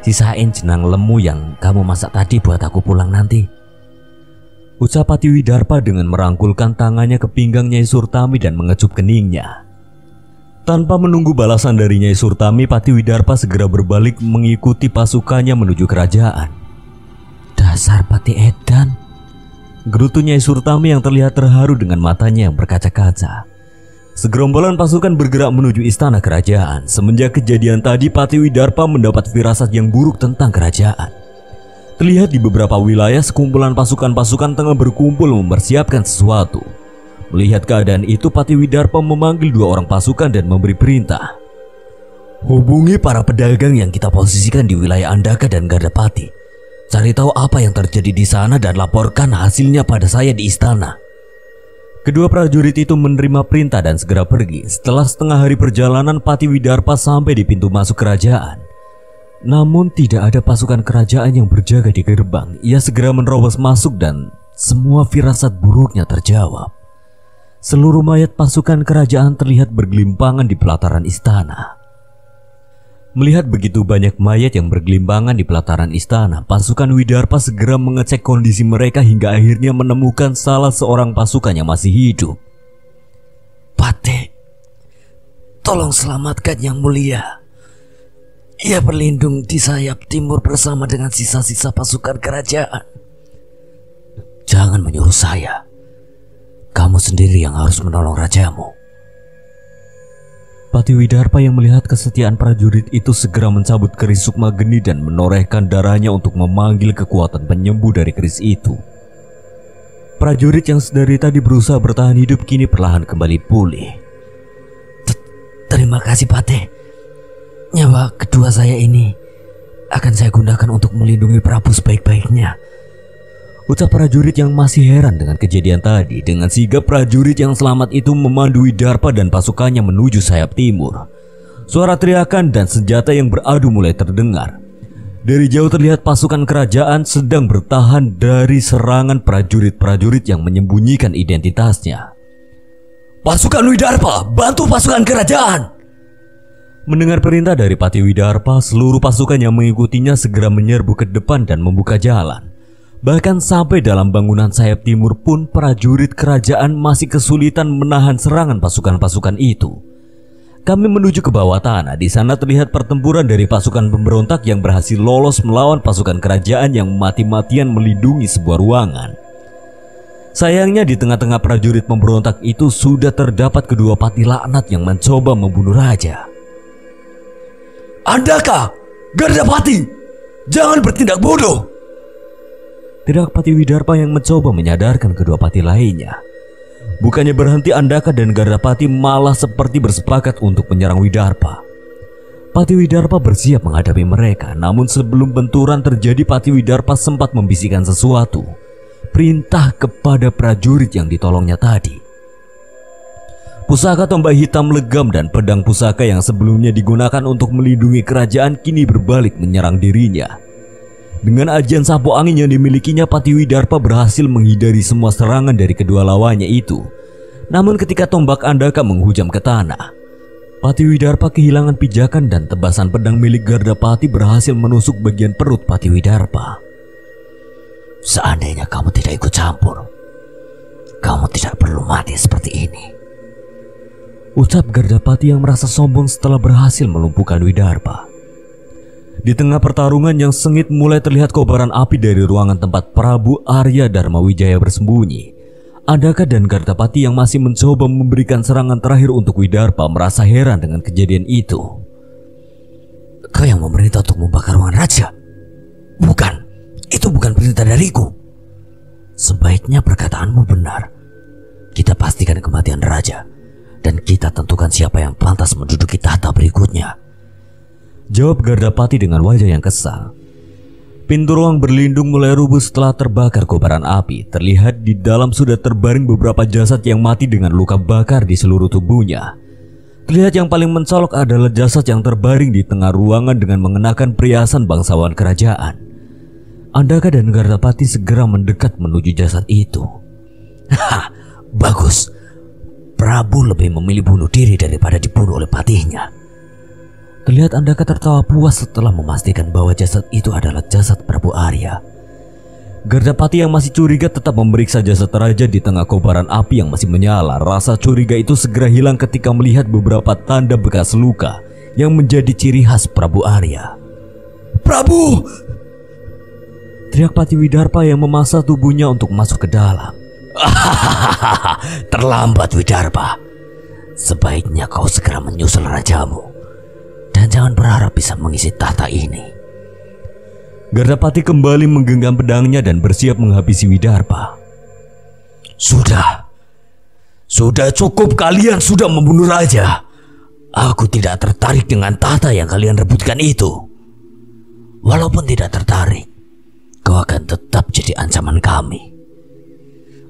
Sisain jenang lemu yang kamu masak tadi buat aku pulang nanti, ucap Pati Widarpa dengan merangkulkan tangannya ke pinggang Nyai Surtami dan mengecup keningnya. Tanpa menunggu balasan dari Nyai Surtami, Pati Widarpa segera berbalik mengikuti pasukannya menuju kerajaan. Dasar Pati Edan, gerutu Nyai Surtami yang terlihat terharu dengan matanya yang berkaca-kaca. Segerombolan pasukan bergerak menuju istana kerajaan. Semenjak kejadian tadi, Pati Widarpa mendapat firasat yang buruk tentang kerajaan. Terlihat di beberapa wilayah sekumpulan pasukan-pasukan tengah berkumpul mempersiapkan sesuatu. Melihat keadaan itu, Pati Widarpa memanggil dua orang pasukan dan memberi perintah. Hubungi para pedagang yang kita posisikan di wilayah Andaka dan Gardapati. Cari tahu apa yang terjadi di sana dan laporkan hasilnya pada saya di istana. Kedua prajurit itu menerima perintah dan segera pergi. Setelah setengah hari perjalanan, Pati Widarpa sampai di pintu masuk kerajaan. Namun tidak ada pasukan kerajaan yang berjaga di gerbang. Ia segera menerobos masuk dan semua firasat buruknya terjawab. Seluruh mayat pasukan kerajaan terlihat bergelimpangan di pelataran istana. Melihat begitu banyak mayat yang bergelimpangan di pelataran istana, pasukan Widarpa segera mengecek kondisi mereka hingga akhirnya menemukan salah seorang pasukan yang masih hidup. Pati, tolong selamatkan Yang Mulia. Ia berlindung di sayap timur bersama dengan sisa-sisa pasukan kerajaan. Jangan menyuruh saya. Kamu sendiri yang harus menolong rajamu. Pati Widarpa yang melihat kesetiaan prajurit itu segera mencabut keris sukma geni dan menorehkan darahnya untuk memanggil kekuatan penyembuh dari keris itu. Prajurit yang sedari tadi berusaha bertahan hidup kini perlahan kembali pulih. Terima kasih Patih. Nyawa kedua saya ini akan saya gunakan untuk melindungi Prabu sebaik-baiknya, ucap prajurit yang masih heran dengan kejadian tadi. Dengan sigap prajurit yang selamat itu memandu Widarpa dan pasukannya menuju sayap timur. Suara teriakan dan senjata yang beradu mulai terdengar. Dari jauh terlihat pasukan kerajaan sedang bertahan dari serangan prajurit-prajurit yang menyembunyikan identitasnya. Pasukan Widarpa, bantu pasukan kerajaan! Mendengar perintah dari Pati Widarpa, seluruh pasukan yang mengikutinya segera menyerbu ke depan dan membuka jalan. Bahkan sampai dalam bangunan sayap timur pun prajurit kerajaan masih kesulitan menahan serangan pasukan-pasukan itu. Kami menuju ke bawah tanah. Di sana terlihat pertempuran dari pasukan pemberontak yang berhasil lolos melawan pasukan kerajaan yang mati-matian melindungi sebuah ruangan. Sayangnya di tengah-tengah prajurit pemberontak itu sudah terdapat kedua pati laknat yang mencoba membunuh raja. Andaka, Gardapati, jangan bertindak bodoh! Teriak Pati Widarpa yang mencoba menyadarkan kedua pati lainnya. Bukannya berhenti, Andaka dan Gardapati malah seperti bersepakat untuk menyerang Widarpa. Pati Widarpa bersiap menghadapi mereka, namun sebelum benturan terjadi Pati Widarpa sempat membisikkan sesuatu. Perintah kepada prajurit yang ditolongnya tadi. Pusaka tombak hitam legam dan pedang pusaka yang sebelumnya digunakan untuk melindungi kerajaan kini berbalik menyerang dirinya. Dengan ajian sapu angin yang dimilikinya, Pati Widarpa berhasil menghindari semua serangan dari kedua lawannya itu. Namun ketika tombak Andaka menghujam ke tanah, Pati Widarpa kehilangan pijakan dan tebasan pedang milik Gardapati berhasil menusuk bagian perut Pati Widarpa. Seandainya kamu tidak ikut campur, kamu tidak perlu mati seperti ini, ucap Gardapati yang merasa sombong setelah berhasil melumpuhkan Widarpa. Di tengah pertarungan yang sengit mulai terlihat kobaran api dari ruangan tempat Prabu Arya Darmawijaya bersembunyi. Andaka dan Gardapati yang masih mencoba memberikan serangan terakhir untuk Widarpa merasa heran dengan kejadian itu. Kau yang memerintah untuk membakar ruangan raja? Bukan, itu bukan perintah dariku. Sebaiknya perkataanmu benar. Kita pastikan kematian raja, dan kita tentukan siapa yang pantas menduduki tahta berikutnya, jawab Gardapati dengan wajah yang kesal. Pintu ruang berlindung mulai rubuh setelah terbakar kobaran api. Terlihat di dalam sudah terbaring beberapa jasad yang mati dengan luka bakar di seluruh tubuhnya. Terlihat yang paling mencolok adalah jasad yang terbaring di tengah ruangan dengan mengenakan perhiasan bangsawan kerajaan. Andaka dan Gardapati segera mendekat menuju jasad itu. Bagus. Prabu lebih memilih bunuh diri daripada dibunuh oleh patihnya. Terlihat Andaka tertawa puas setelah memastikan bahwa jasad itu adalah jasad Prabu Arya. Gardapati yang masih curiga tetap memeriksa jasad raja di tengah kobaran api yang masih menyala. Rasa curiga itu segera hilang ketika melihat beberapa tanda bekas luka yang menjadi ciri khas Prabu Arya. Prabu! Teriak Pati Widarpa yang memaksa tubuhnya untuk masuk ke dalam. Terlambat Widarpa. Sebaiknya kau segera menyusul rajamu. Dan jangan berharap bisa mengisi tahta ini. Gardapati kembali menggenggam pedangnya dan bersiap menghabisi Widarpa. Sudah cukup, kalian sudah membunuh raja. Aku tidak tertarik dengan tahta yang kalian rebutkan itu. Walaupun tidak tertarik, kau akan tetap jadi ancaman kami.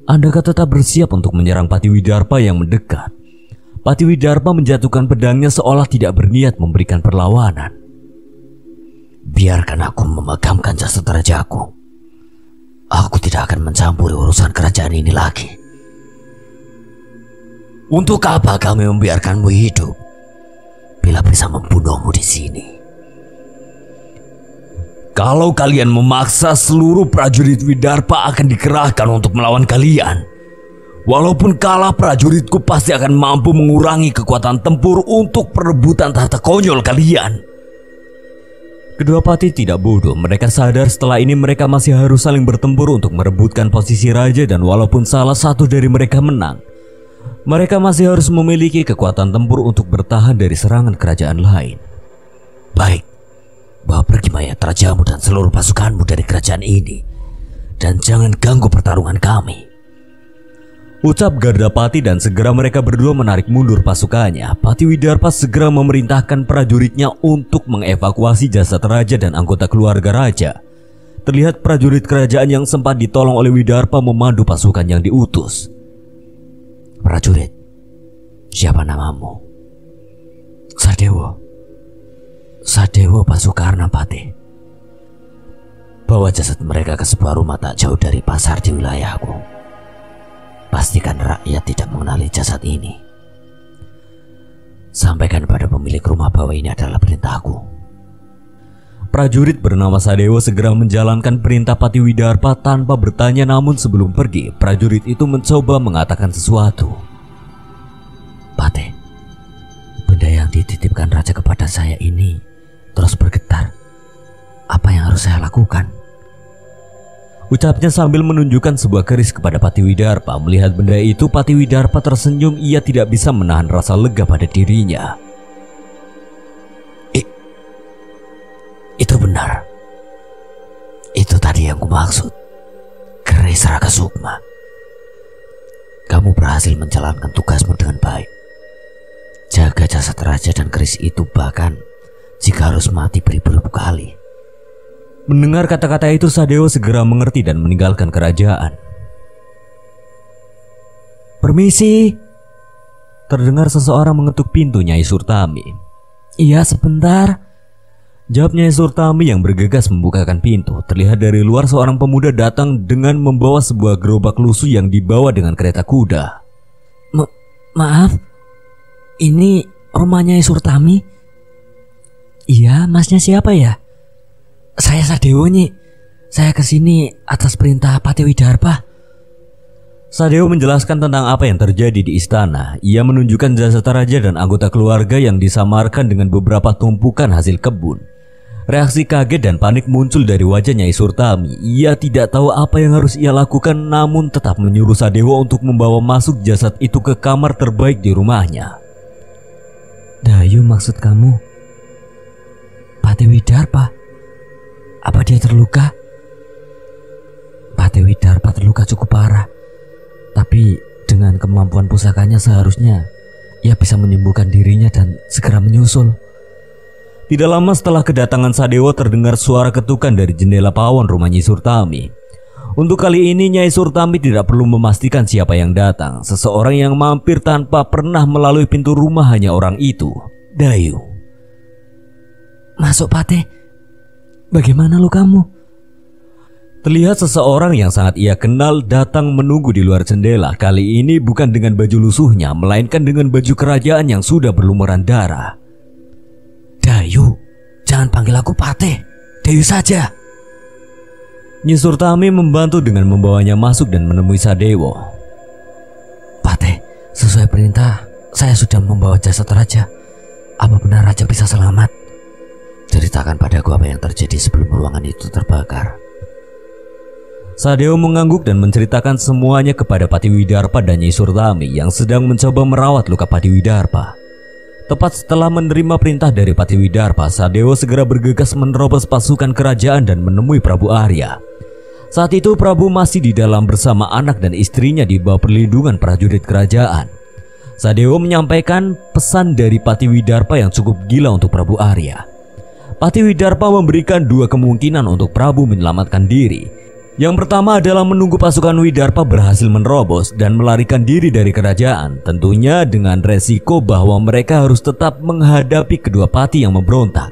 Andaka tetap bersiap untuk menyerang Pati Widarpa yang mendekat. Pati Widarpa menjatuhkan pedangnya seolah tidak berniat memberikan perlawanan. Biarkan aku memakamkan jasad rajaku. Aku tidak akan mencampuri urusan kerajaan ini lagi. Untuk apa kami membiarkanmu hidup bila bisa membunuhmu di sini? Kalau kalian memaksa, seluruh prajurit Widarpa akan dikerahkan untuk melawan kalian. Walaupun kalah, prajuritku pasti akan mampu mengurangi kekuatan tempur untuk perebutan tahta konyol kalian. Kedua pati tidak bodoh. Mereka sadar setelah ini mereka masih harus saling bertempur untuk merebutkan posisi raja, dan walaupun salah satu dari mereka menang, Mereka masih harus memiliki kekuatan tempur untuk bertahan dari serangan kerajaan lain. Baik, bawa pergi mayat rajamu dan seluruh pasukanmu dari kerajaan ini, dan jangan ganggu pertarungan kami, ucap Gardapati, dan segera mereka berdua menarik mundur pasukannya. Patiwidarpa segera memerintahkan prajuritnya untuk mengevakuasi jasad raja dan anggota keluarga raja. Terlihat prajurit kerajaan yang sempat ditolong oleh Widarpa memandu pasukan yang diutus. Prajurit, siapa namamu? Sadewo. Sadewo Basukarna Patih. Bawa jasad mereka ke sebuah rumah tak jauh dari pasar di wilayahku. Pastikan rakyat tidak mengenali jasad ini. Sampaikan pada pemilik rumah bahwa ini adalah perintahku. Prajurit bernama Sadewo segera menjalankan perintah Patiwidarpa tanpa bertanya, namun sebelum pergi, prajurit itu mencoba mengatakan sesuatu. Patih, benda yang dititipkan raja kepada saya ini terus bergetar. Apa yang harus saya lakukan? Ucapnya sambil menunjukkan sebuah keris kepada Patiwidarpa. Melihat benda itu, Patiwidarpa tersenyum. Ia tidak bisa menahan rasa lega pada dirinya. Itu benar. Itu tadi yang kumaksud. Keris Raga Sukma. Kamu berhasil menjalankan tugasmu dengan baik. Jaga jasad raja dan keris itu, bahkan jika harus mati beribu-ribu kali. Mendengar kata-kata itu, Sadewo segera mengerti dan meninggalkan kerajaan. Permisi. Terdengar seseorang mengetuk pintu Nyai Surtami. Iya, sebentar, jawab Nyai Surtami yang bergegas membukakan pintu. Terlihat dari luar seorang pemuda datang dengan membawa sebuah gerobak lusuh yang dibawa dengan kereta kuda. Maaf, ini rumah Nyai Surtami? Iya, masnya siapa ya? Saya Sadewo, Nyi. Saya kesini atas perintah Patiwidarpa. Sadewo menjelaskan tentang apa yang terjadi di istana. Ia menunjukkan jasad raja dan anggota keluarga yang disamarkan dengan beberapa tumpukan hasil kebun. Reaksi kaget dan panik muncul dari wajah Nyai Surtami. Ia tidak tahu apa yang harus ia lakukan, namun tetap menyuruh Sadewo untuk membawa masuk jasad itu ke kamar terbaik di rumahnya. Dayu, maksud kamu Patiwidarpa? Apa dia terluka? Patiwidarpa terluka cukup parah, tapi dengan kemampuan pusakanya seharusnya ia bisa menyembuhkan dirinya dan segera menyusul. Tidak lama setelah kedatangan Sadewo, terdengar suara ketukan dari jendela pawon rumah Nyai Surtami. Untuk kali ini Nyai Surtami tidak perlu memastikan siapa yang datang. Seseorang yang mampir tanpa pernah melalui pintu rumah hanya orang itu, Dayu. Masuk, Patih. Bagaimana lukamu? Terlihat seseorang yang sangat ia kenal datang menunggu di luar jendela. Kali ini bukan dengan baju lusuhnya, melainkan dengan baju kerajaan yang sudah berlumuran darah. Dayu, jangan panggil aku Patih. Dayu saja. Nyai Surtami membantu dengan membawanya masuk dan menemui Sadewo. Patih, sesuai perintah, saya sudah membawa jasad raja. Apa benar raja bisa selamat? Ceritakan padaku apa yang terjadi sebelum ruangan itu terbakar. Sadewo mengangguk dan menceritakan semuanya kepada Patiwidarpa dan Nyai Surtami yang sedang mencoba merawat luka Patiwidarpa. Tepat setelah menerima perintah dari Patiwidarpa, Sadewo segera bergegas menerobos pasukan kerajaan dan menemui Prabu Arya. Saat itu Prabu masih di dalam bersama anak dan istrinya di bawah perlindungan prajurit kerajaan. Sadewo menyampaikan pesan dari Patiwidarpa yang cukup gila untuk Prabu Arya. Patiwidarpa memberikan dua kemungkinan untuk Prabu menyelamatkan diri. Yang pertama adalah menunggu pasukan Widarpa berhasil menerobos dan melarikan diri dari kerajaan, tentunya dengan resiko bahwa mereka harus tetap menghadapi kedua pati yang memberontak.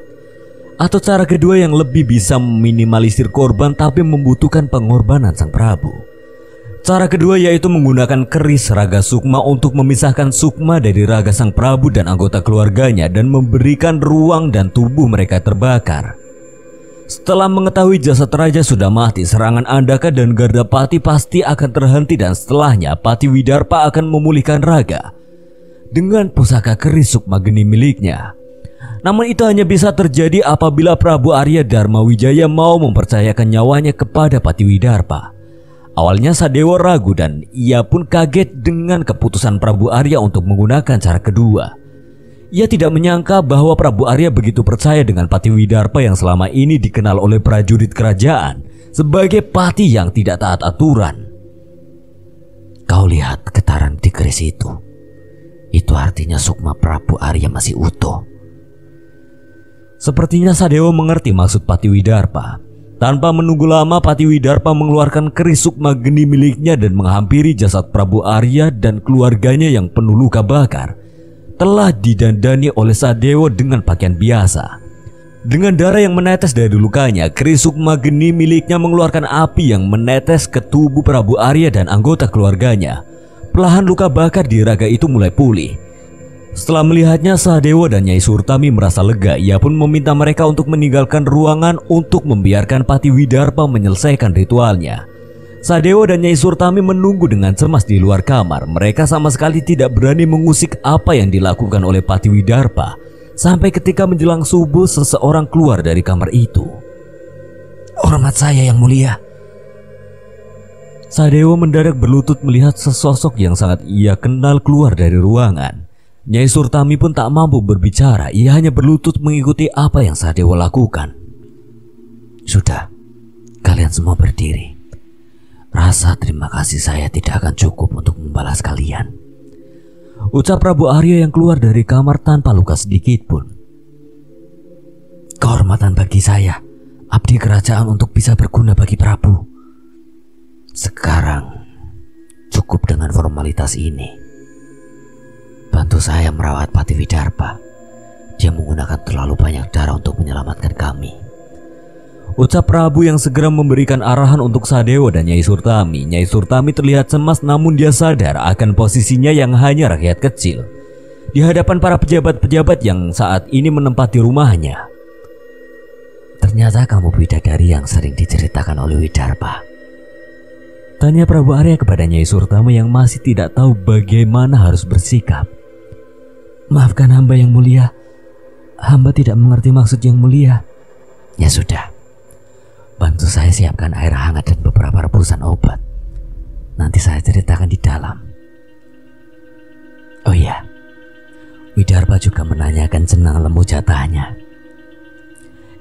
Atau cara kedua yang lebih bisa meminimalisir korban tapi membutuhkan pengorbanan sang Prabu. Cara kedua yaitu menggunakan keris Raga Sukma untuk memisahkan Sukma dari raga sang Prabu dan anggota keluarganya dan memberikan ruang dan tubuh mereka terbakar. Setelah mengetahui jasad raja sudah mati, serangan Andaka dan Gardapati pasti akan terhenti dan setelahnya Patiwidarpa akan memulihkan raga dengan pusaka keris Sukma Geni miliknya. Namun itu hanya bisa terjadi apabila Prabu Arya Dharma Wijaya mau mempercayakan nyawanya kepada Patiwidarpa. Awalnya Sadewa ragu dan ia pun kaget dengan keputusan Prabu Arya untuk menggunakan cara kedua. Ia tidak menyangka bahwa Prabu Arya begitu percaya dengan Pati Widarpa yang selama ini dikenal oleh prajurit kerajaan sebagai pati yang tidak taat aturan. Kau lihat getaran di keris itu. Itu artinya sukma Prabu Arya masih utuh. Sepertinya Sadewa mengerti maksud Pati Widarpa. Tanpa menunggu lama, Pati Widarpa mengeluarkan keris sukma geni miliknya dan menghampiri jasad Prabu Arya dan keluarganya yang penuh luka bakar. Telah didandani oleh Sadewa dengan pakaian biasa. Dengan darah yang menetes dari lukanya, keris sukma geni miliknya mengeluarkan api yang menetes ke tubuh Prabu Arya dan anggota keluarganya. Perlahan luka bakar di raga itu mulai pulih. Setelah melihatnya, Sadewa dan Nyai Surtami merasa lega. Ia pun meminta mereka untuk meninggalkan ruangan untuk membiarkan Pati Widarpa menyelesaikan ritualnya. Sadewa dan Nyai Surtami menunggu dengan cemas di luar kamar. Mereka sama sekali tidak berani mengusik apa yang dilakukan oleh Pati Widarpa. Sampai ketika menjelang subuh, seseorang keluar dari kamar itu. Hormat saya yang mulia. Sadewa mendadak berlutut melihat sesosok yang sangat ia kenal keluar dari ruangan. Nyai Surtami pun tak mampu berbicara. Ia hanya berlutut mengikuti apa yang Sadewa lakukan. Sudah, kalian semua berdiri. Rasa terima kasih saya tidak akan cukup untuk membalas kalian, ucap Prabu Arya yang keluar dari kamar tanpa luka sedikit pun. Kehormatan bagi saya, abdi kerajaan untuk bisa berguna bagi Prabu. Sekarang cukup dengan formalitas ini. Bantu saya merawat Pati Widarpa. Dia menggunakan terlalu banyak darah untuk menyelamatkan kami, ucap Prabu yang segera memberikan arahan untuk Sadewa dan Nyai Surtami. Nyai Surtami terlihat cemas, namun dia sadar akan posisinya yang hanya rakyat kecil di hadapan para pejabat-pejabat yang saat ini menempati rumahnya. Ternyata kamu bidadari yang sering diceritakan oleh Widarpa, tanya Prabu Arya kepada Nyai Surtami yang masih tidak tahu bagaimana harus bersikap. Maafkan hamba yang mulia. Hamba tidak mengerti maksud yang mulia. Ya sudah, bantu saya siapkan air hangat dan beberapa rebusan obat. Nanti saya ceritakan di dalam. Oh iya, Widarpa juga menanyakan jenang lembu jatahnya.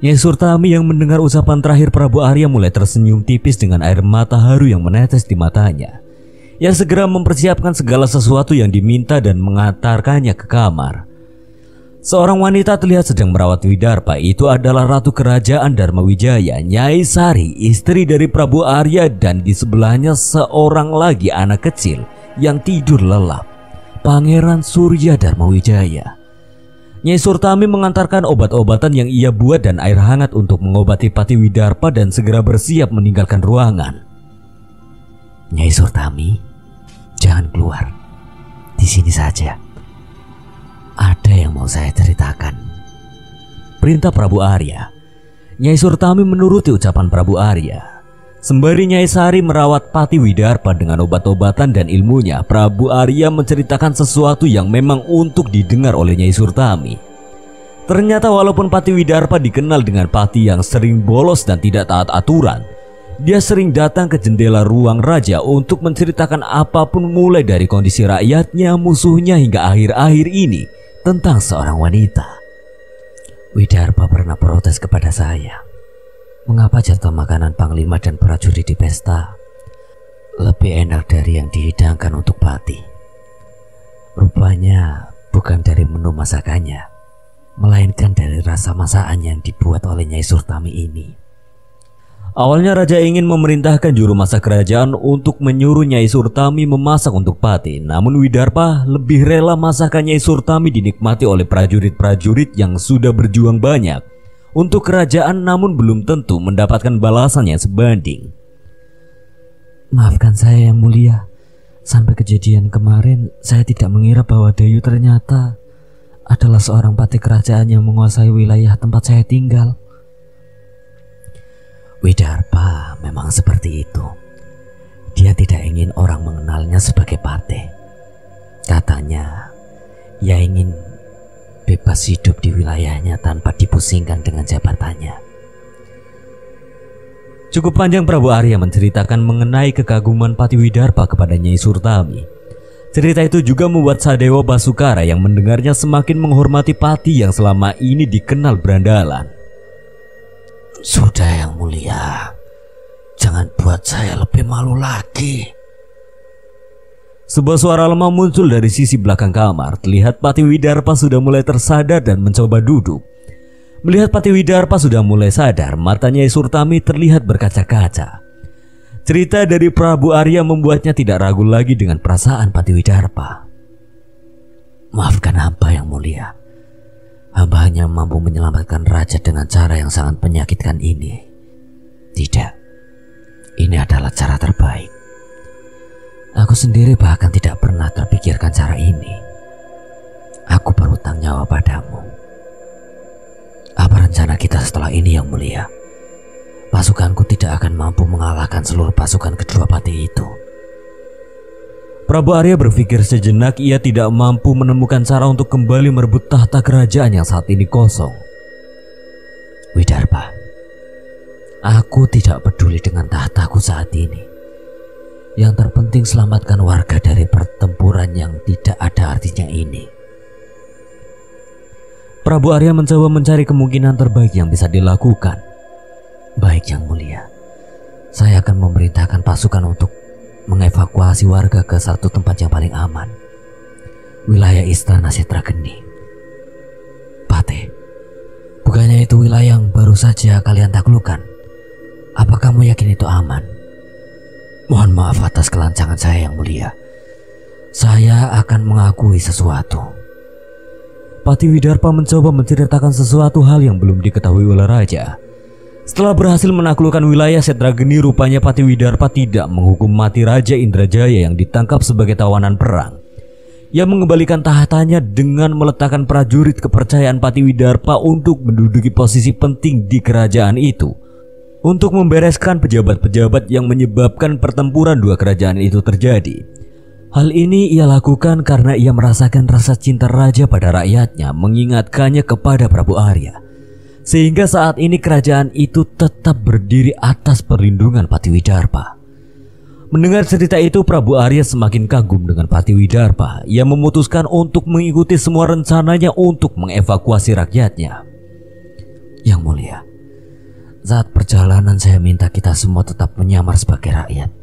Nyai Surtami yang mendengar ucapan terakhir Prabu Arya mulai tersenyum tipis dengan air mata haru yang menetes di matanya. Ia segera mempersiapkan segala sesuatu yang diminta dan mengantarkannya ke kamar. Seorang wanita terlihat sedang merawat Widarpa. Itu adalah Ratu Kerajaan Dharma Wijaya, Nyai Sari, istri dari Prabu Arya, dan di sebelahnya seorang lagi anak kecil yang tidur lelap, Pangeran Surya Dharma Wijaya. Nyai Surtami mengantarkan obat-obatan yang ia buat dan air hangat untuk mengobati Pati Widarpa dan segera bersiap meninggalkan ruangan. Nyai Surtami, jangan keluar. Di sini saja. Ada yang mau saya ceritakan, perintah Prabu Arya. Nyai Surtami menuruti ucapan Prabu Arya. Sembari Nyai Sari merawat Pati Widarpa dengan obat-obatan dan ilmunya, Prabu Arya menceritakan sesuatu yang memang untuk didengar oleh Nyai Surtami. Ternyata walaupun Pati Widarpa dikenal dengan pati yang sering bolos dan tidak taat aturan, dia sering datang ke jendela ruang raja untuk menceritakan apapun, mulai dari kondisi rakyatnya, musuhnya, hingga akhir-akhir ini tentang seorang wanita. Widarpa pernah protes kepada saya. Mengapa jatah makanan panglima dan prajurit di pesta lebih enak dari yang dihidangkan untuk Pati? Rupanya bukan dari menu masakannya, melainkan dari rasa masakan yang dibuat oleh Nyai Surtami ini. Awalnya raja ingin memerintahkan juru masak kerajaan untuk menyuruh Nyai Surtami memasak untuk Pati. Namun Widarpa lebih rela masakan Nyai Surtami dinikmati oleh prajurit-prajurit yang sudah berjuang banyak untuk kerajaan, namun belum tentu mendapatkan balasan yang sebanding. Maafkan saya yang mulia. Sampai kejadian kemarin saya tidak mengira bahwa Dayu ternyata adalah seorang pati kerajaan yang menguasai wilayah tempat saya tinggal. Widarpa memang seperti itu. Dia tidak ingin orang mengenalnya sebagai pati. Katanya, ia ingin bebas hidup di wilayahnya tanpa dipusingkan dengan jabatannya. Cukup panjang Prabu Arya menceritakan mengenai kekaguman Patiwidarpa kepada Nyai Surtami. Cerita itu juga membuat Sadewa Basukara yang mendengarnya semakin menghormati Pati yang selama ini dikenal berandalan. Sudah Yang Mulia, jangan buat saya lebih malu lagi. Sebuah suara lemah muncul dari sisi belakang kamar. Terlihat Patiwidarpa sudah mulai tersadar dan mencoba duduk. Melihat Patiwidarpa sudah mulai sadar, matanya Nyai Surtami terlihat berkaca-kaca. Cerita dari Prabu Arya membuatnya tidak ragu lagi dengan perasaan Patiwidarpa. Maafkan hamba Yang Mulia. Hamba hanya mampu menyelamatkan raja dengan cara yang sangat menyakitkan ini. Tidak, ini adalah cara terbaik. Aku sendiri bahkan tidak pernah terpikirkan cara ini. Aku berhutang nyawa padamu. Apa rencana kita setelah ini Yang Mulia? Pasukanku tidak akan mampu mengalahkan seluruh pasukan kedua pati itu. Prabu Arya berpikir sejenak. Ia tidak mampu menemukan cara untuk kembali merebut tahta kerajaan yang saat ini kosong. Widarpa, aku tidak peduli dengan tahtaku saat ini. Yang terpenting selamatkan warga dari pertempuran yang tidak ada artinya ini. Prabu Arya mencoba mencari kemungkinan terbaik yang bisa dilakukan. Baik Yang Mulia, saya akan memerintahkan pasukan untuk mengevakuasi warga ke satu tempat yang paling aman, wilayah Istana Setrageni. Pate, bukannya itu wilayah yang baru saja kalian taklukkan? Apa kamu yakin itu aman? Mohon maaf atas kelancangan saya Yang Mulia. Saya akan mengakui sesuatu. Patiwidarpa mencoba menceritakan sesuatu hal yang belum diketahui oleh raja. Setelah berhasil menaklukkan wilayah Setrageni, rupanya Patiwidarpa tidak menghukum mati Raja Indrajaya yang ditangkap sebagai tawanan perang. Ia mengembalikan tahtanya dengan meletakkan prajurit kepercayaan Patiwidarpa untuk menduduki posisi penting di kerajaan itu, untuk membereskan pejabat-pejabat yang menyebabkan pertempuran dua kerajaan itu terjadi. Hal ini ia lakukan karena ia merasakan rasa cinta raja pada rakyatnya mengingatkannya kepada Prabu Arya. Sehingga saat ini kerajaan itu tetap berdiri atas perlindungan Patiwidarpa. Mendengar cerita itu, Prabu Arya semakin kagum dengan Patiwidarpa. Ia memutuskan untuk mengikuti semua rencananya untuk mengevakuasi rakyatnya. Yang Mulia, saat perjalanan saya minta kita semua tetap menyamar sebagai rakyat.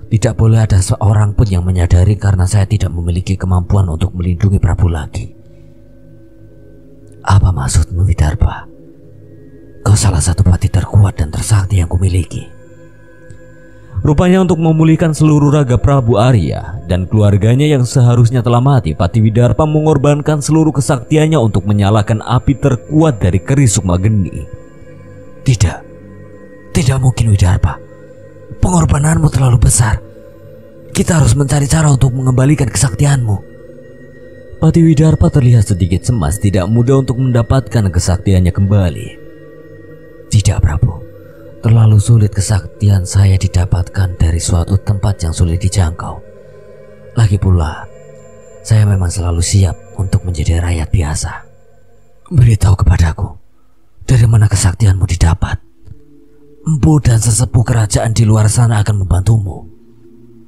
Tidak boleh ada seorang pun yang menyadari karena saya tidak memiliki kemampuan untuk melindungi Prabu lagi. Apa maksudmu Widarpa? Kau salah satu pati terkuat dan tersakti yang kumiliki. Rupanya untuk memulihkan seluruh raga Prabu Arya dan keluarganya yang seharusnya telah mati, Patiwidarpa mengorbankan seluruh kesaktiannya untuk menyalakan api terkuat dari keris Sukmageni. Tidak mungkin Widarpa. Pengorbananmu terlalu besar. Kita harus mencari cara untuk mengembalikan kesaktianmu. Patiwidarpa terlihat sedikit cemas, tidak mudah untuk mendapatkan kesaktiannya kembali. Tidak Prabu, terlalu sulit kesaktian saya didapatkan dari suatu tempat yang sulit dijangkau. Lagi pula, saya memang selalu siap untuk menjadi rakyat biasa. Beritahu kepadaku, dari mana kesaktianmu didapat? Empu dan sesepuh kerajaan di luar sana akan membantumu.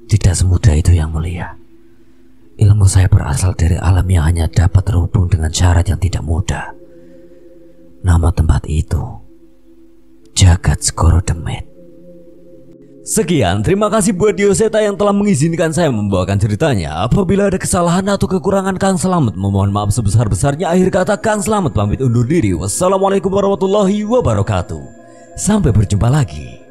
Tidak semudah itu Yang Mulia. Ilmu saya berasal dari alam yang hanya dapat terhubung dengan syarat yang tidak mudah. Nama tempat itu Jagat Segoro Demit. Sekian, terima kasih buat Dioseta yang telah mengizinkan saya membawakan ceritanya. Apabila ada kesalahan atau kekurangan, Kang Slamet memohon maaf sebesar-besarnya. Akhir kata, Kang Slamet pamit undur diri. Wassalamualaikum warahmatullahi wabarakatuh. Sampai berjumpa lagi.